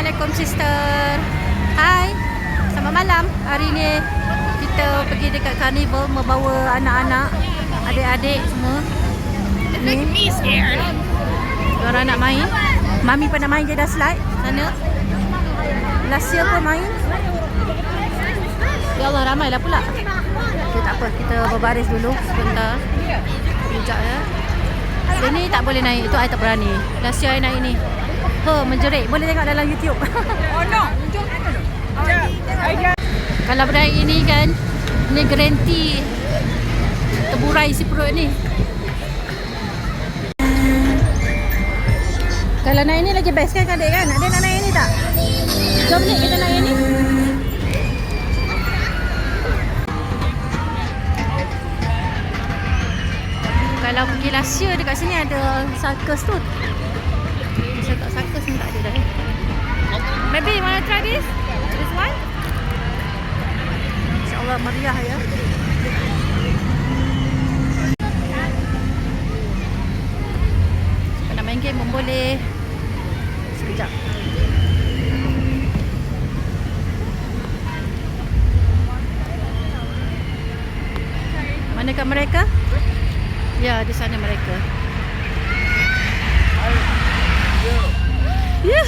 Assalamualaikum sister. Hai. Selamat malam. Hari ni kita pergi dekat carnival membawa anak-anak, adik-adik semua. Ni orang nak main. Mami pernah main je dah slide sana. Last year pun main. Ya Allah, ramailah pula. Okay, tak apa, kita berbaris dulu sebentar. Sekejap ya. Sini tak boleh naik, itu I tak berani. Last year I naik ni. Menjerit. Boleh tengok dalam YouTube. Oh no, jom ada. Kalau bernaik ini kan, ni garanti terburai si perut ni. Kalau naik ni lagi best kan adik kan? Adik nak naik ni tak? Jom ni kita naik ni. Kalau pergi last year dekat sini ada circus tu. Saya tak circus ni tak ada dah. Maybe you wanna try this? This one? InsyaAllah meriah ya. Kalau nak main game pun boleh. Sekejap. Manakah mereka? Ya, di sana mereka. Ya.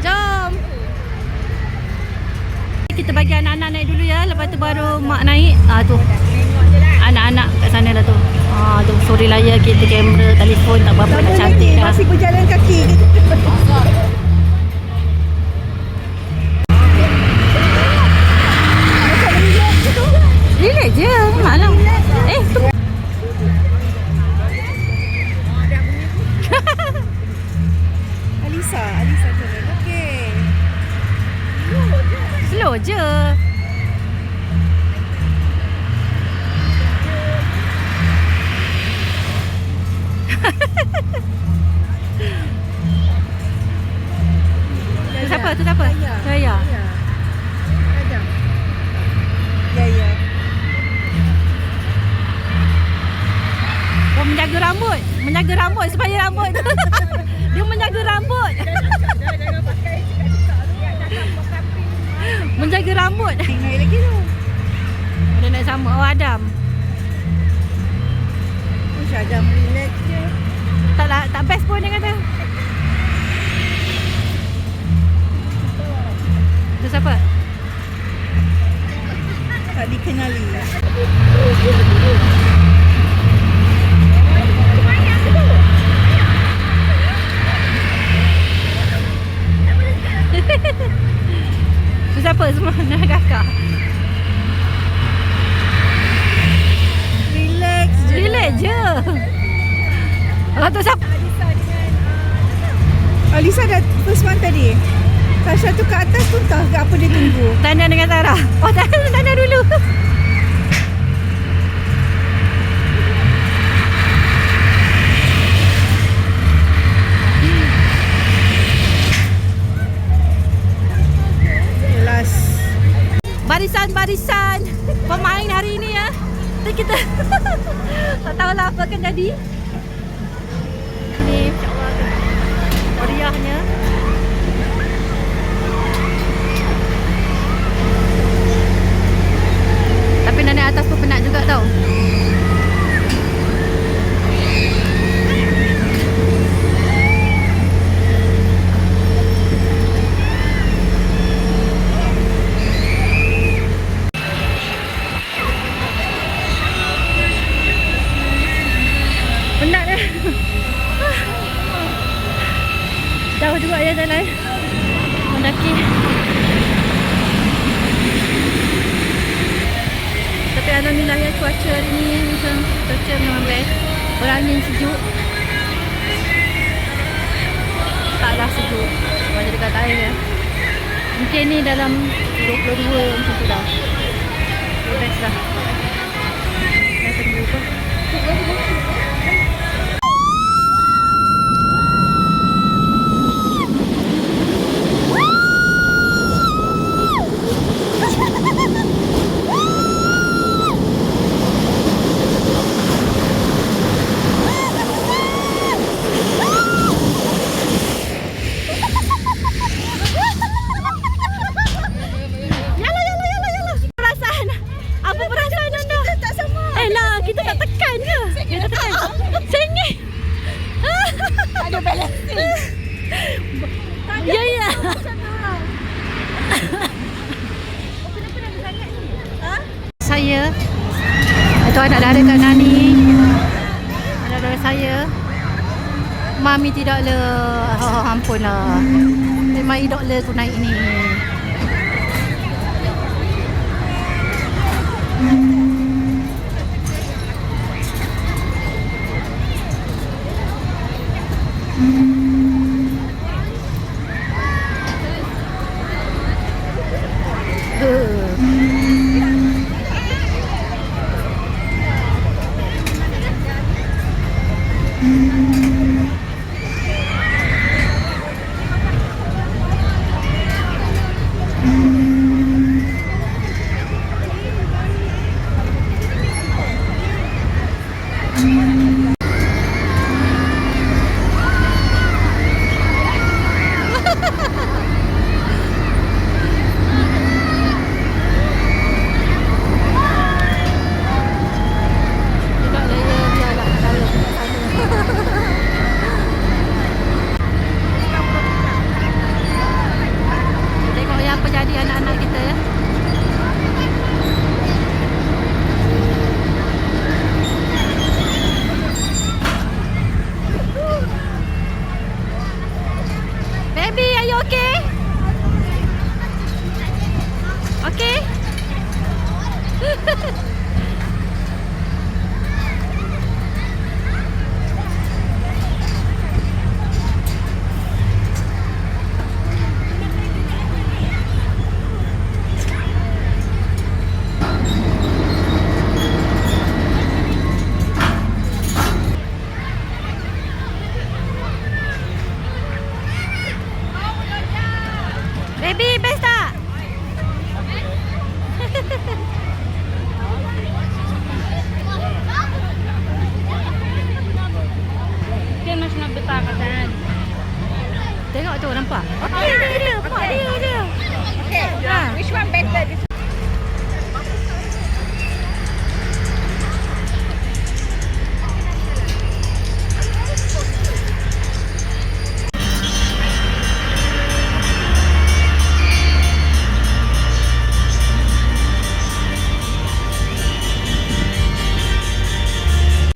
Jom. Kita bagi anak-anak naik dulu ya, lepas tu baru mak naik. Tu. Anak-anak kat sana lah tu. Tu sorry lah ya, kita kamera, telefon tak berapa nak cantik dah. Masih berjalan kaki. Relax je, malam. Tu. Alisa turun. Okey. Slow je. Tu siapa? Tu siapa? Saya. Ada. Ya. Oh, menjaga rambut. Menjaga rambut supaya rambut. Dia menjaga rambut. Jangan pakai cakap-cakap tu. Menjaga rambut. Naik lagi tu. Dia nak sama. Oh, Adam. Adam relax je. Tak best pun dia kata. Tu siapa? Tak dikenali. Tu siapa semua nak kakak? Relax je. Relax je. Oh, tu siapa? Alisa dah first one tadi. Tasha tu kat atas pun tahu apa dia tunggu. Tanya dengan Sarah. Oh, tanya dulu. Barisan pemain hari ini ya. Kita tak tahulah apa akan jadi. Ni insya-Allah meriahnya. Tapi nak naik atas pun penat juga tau. Penat dah. Jauh juga ya jalan mendaki. Tapi alhamdulillah ya, cuaca hari ni macam cuaca memang best. Berangin sejuk. Taklah sejuk macam dekat air ya. Mungkin ni dalam 22 macam tu dah. Best dah. Dah tunggu apa? Palestine. Ya, ya. Saya. Itu anak dara Kak Nani. Anak dara saya. Mami tidak le. Oh, ampun lah. Memang idok le tu naik ni. Tengok yang apa jadi anak-anak kita ya. Baby, are you okay? Okay? Baby, best tak? Dia macam nak betah kan? Tengok tu, nampak? Okey, dia. Mak dia. Okay. Ha. Which one better? This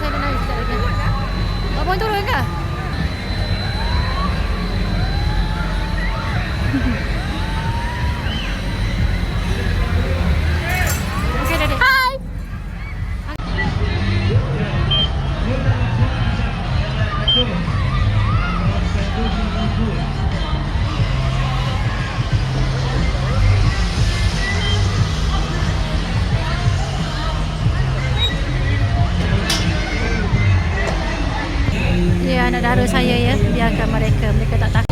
Saya nak naik sekejap lagi. Abang turun ke? Okey, Daddy. Hai. Ya, anak dara saya ya. Biarkan mereka tak takut.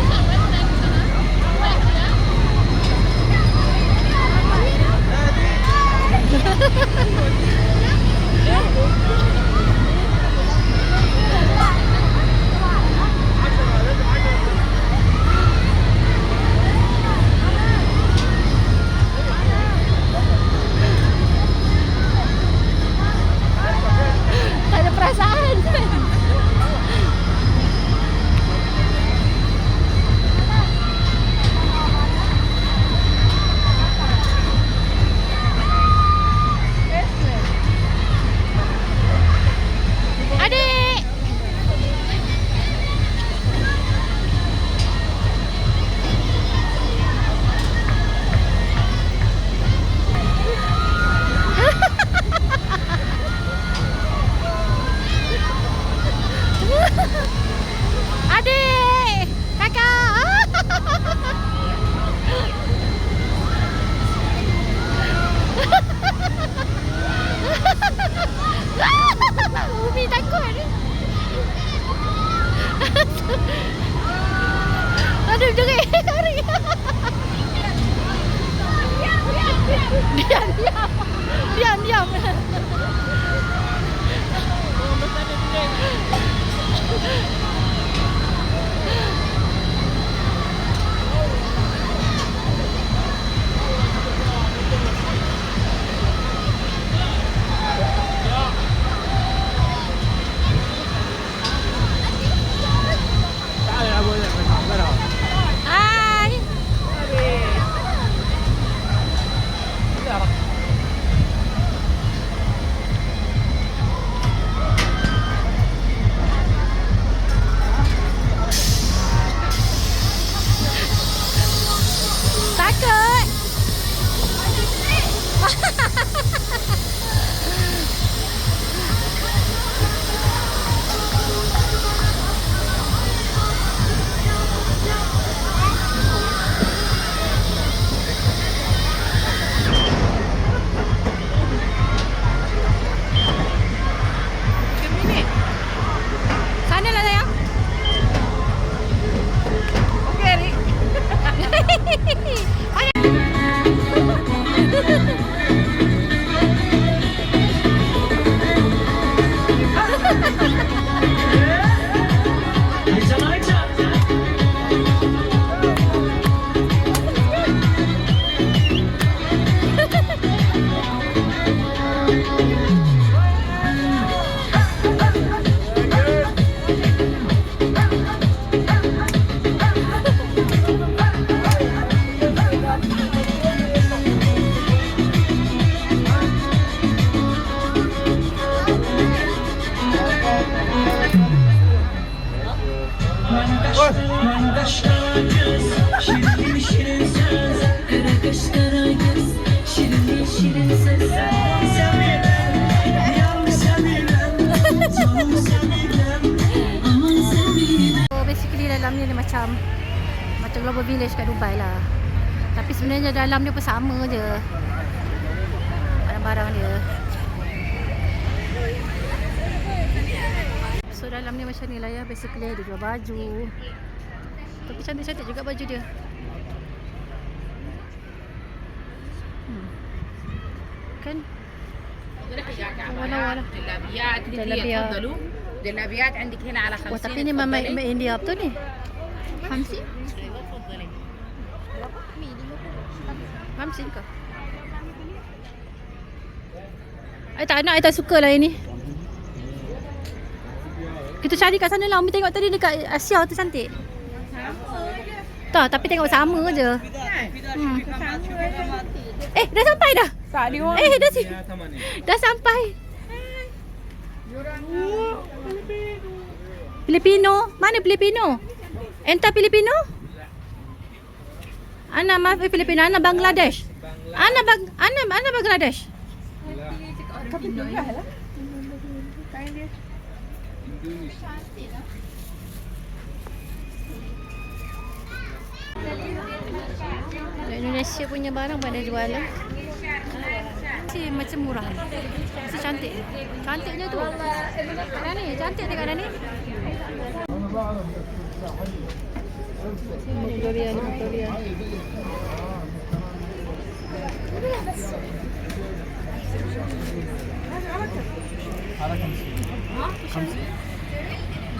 Tak ada perasaan. So basically dalam ni dia macam Global Village kat Dubai lah. Tapi sebenarnya dalam dia pun sama je barang-barang dia. So dalam ni macam ni lah ya. Basically dia jual baju. Tapi cantik-cantik juga baju dia. Kan? Wala-wala. جلابيات عندك هنا على 50. Wah, tapi ni mama India betul ni. 50? 50 ke? I tak nak, I tak suka lah ini. Kita cari kat sana lah. Umi tengok tadi dekat Asia tu cantik. Tak, tapi tengok sama je. Dah sampai dah. Dah sampai. Filipino? Mana Filipino? Enta Filipino? Ana Filipino, Ana Bangladesh. Ana Bangladesh. Indonesia punya barang pada jual lah. Macam murah ni. Cantik. Cantiknya tu. Ada ni, cantik dekat ada ni. Victoria.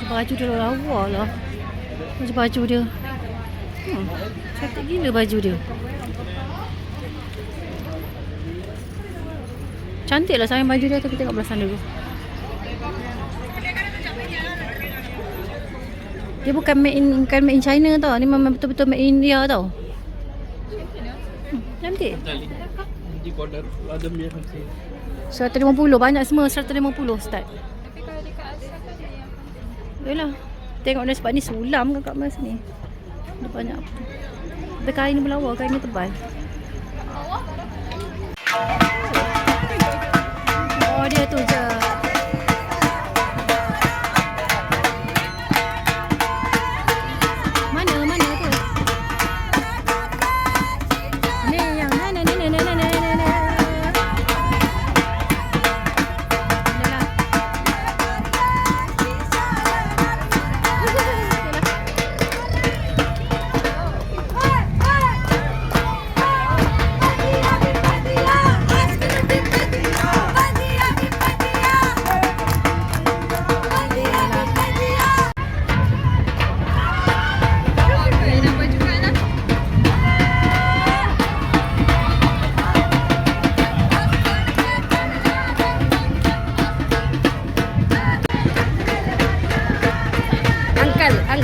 Baju dia lawa lah. Baju dia. Cantik gila baju dia. Cantik lah sayang baju dia. Tapi tengok belah sana dulu. Dia bukan made in China tau. Ni memang betul-betul made in India tau. Cantik. 150 banyak semua 150 start. Yalah. Tengok dia sebab ni sulam kan kat mas ni. Dia banyak apa. Tapi kain ni berlawa, kain ni tebal. Oh dia tu je.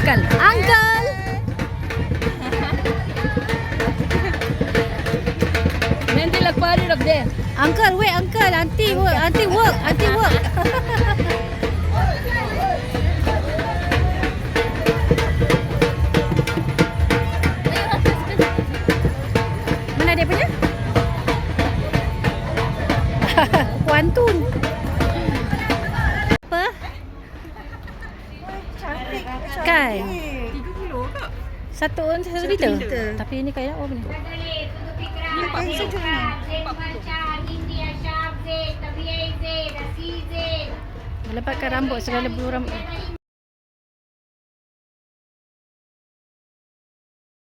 Uncle. Nanti lah party up there. Uncle, wait, uncle. Auntie work. Mana dia punya? Kuantun. Apa? Kan? 30 kak. Satu liter. Tapi ini kayak apa ni? Melepaskan rambut segala bulu rambut.